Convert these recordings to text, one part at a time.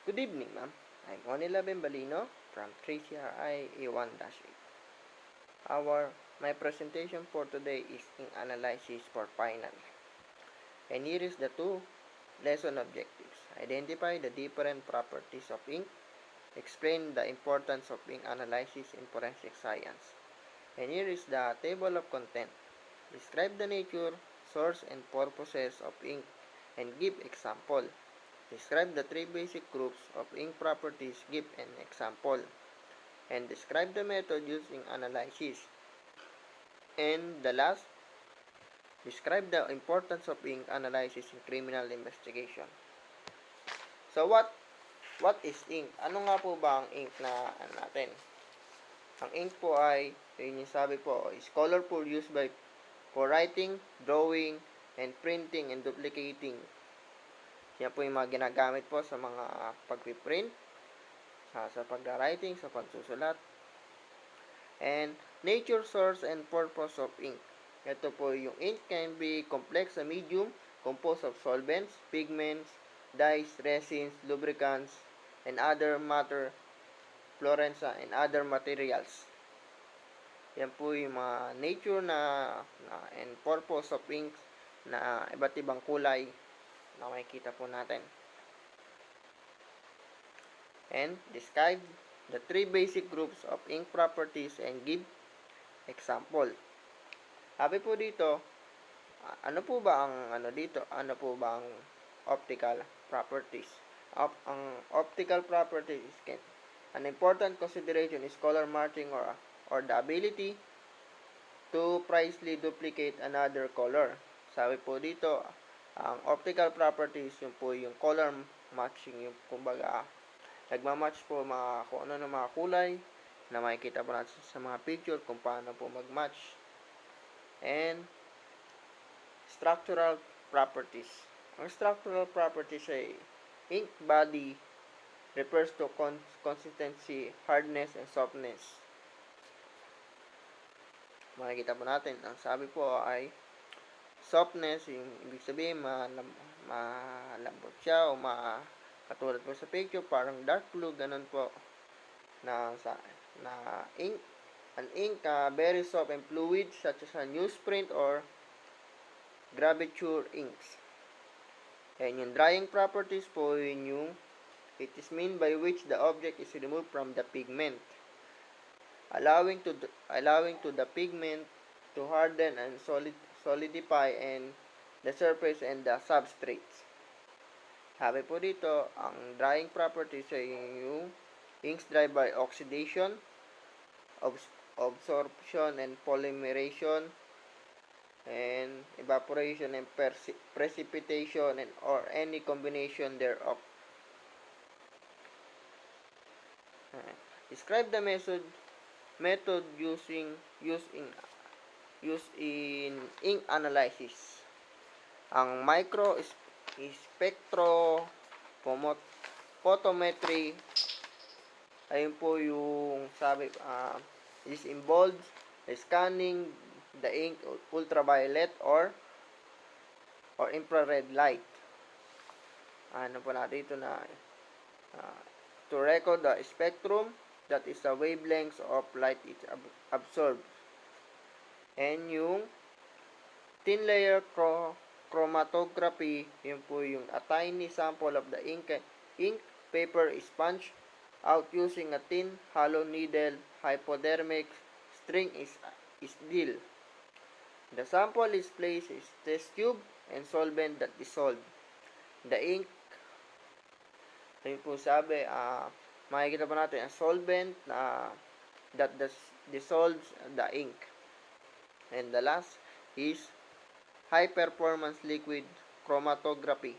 Good evening, ma'am. I'm Onila Bembalino from 3CRI A1-8. My presentation for today is ink analysis for final. And here is the two lesson objectives. Identify the different properties of ink. Explain the importance of ink analysis in forensic science. And here is the table of content. Describe the nature, source, and purposes of ink and give example. Describe the three basic groups of ink properties, give an example. And describe the method used in analysis. And the last, describe the importance of ink analysis in criminal investigation. So what is ink? Ano nga po ba ang ink na natin? Ang ink po ay, yun yung sabi po, is colorful used for writing, drawing, and printing and duplicating. Yan po yung mga ginagamit po sa mga pagpiprint, sa pag-writing, sa pagsusulat. And nature, source, and purpose of ink. Ito po yung ink can be complex sa medium, composed of solvents, pigments, dyes, resins, lubricants, and other matter, fluorines, and other materials. Yan po yung mga nature and purpose of ink na iba't ibang kulay na makikita po natin. And describe the three basic groups of ink properties and give example. Sabi po dito, ano po ba ang optical properties? Ang optical properties is an important consideration is color matching or the ability to precisely duplicate another color. Sabi po dito, ang optical properties yung po yung color matching, yung kumbaga nagmamatch po kung ano ng mga kulay na makikita po natin sa mga picture kung paano po magmatch. And structural properties. Ang structural properties ay ink body refers to consistency, hardness, and softness. Makikita po natin, ang sabi po ay softness, yung ibig sabihin malambot siya o katulad po sa picture, parang dark blue, ganun po na ink. An ink very soft and fluid such as a newsprint or gravure inks. And yung drying properties po, it is mean by which the object is removed from the pigment, allowing to the pigment to harden and solidify and the surface and the substrates. Sabi po dito, ang drying properties ay yung inks dry by oxidation, absorption and polymerization, and evaporation and precipitation and or any combination thereof. Describe the method used in ink analysis. Ang spectrophotometry ayun po yung sabi is involved scanning the ink ultraviolet or infrared light. Ano po natin dito na to record the spectrum, that is the wavelengths of light is absorbed. And yung thin layer chromatography, yun po yung a tiny sample of the ink paper is punched out using a thin hollow needle. Hypodermic string is deal. The sample is placed in test tube and solvent that dissolved. The ink, ayun po sabi, makikita po natin ang solvent that dissolves the ink. And the last is high performance liquid chromatography,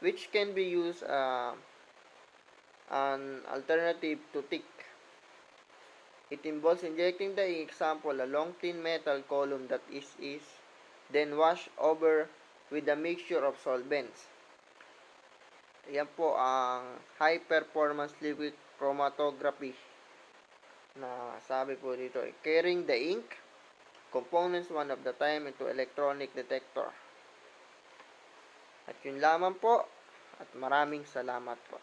which can be used an alternative to thick. It involves injecting the ink sample a long thin metal column that is then washed over with a mixture of solvents. Yan po ang high performance liquid chromatography na sabi po dito, carrying the ink components one of the time into electronic detector. At yun lamang po at maraming salamat po.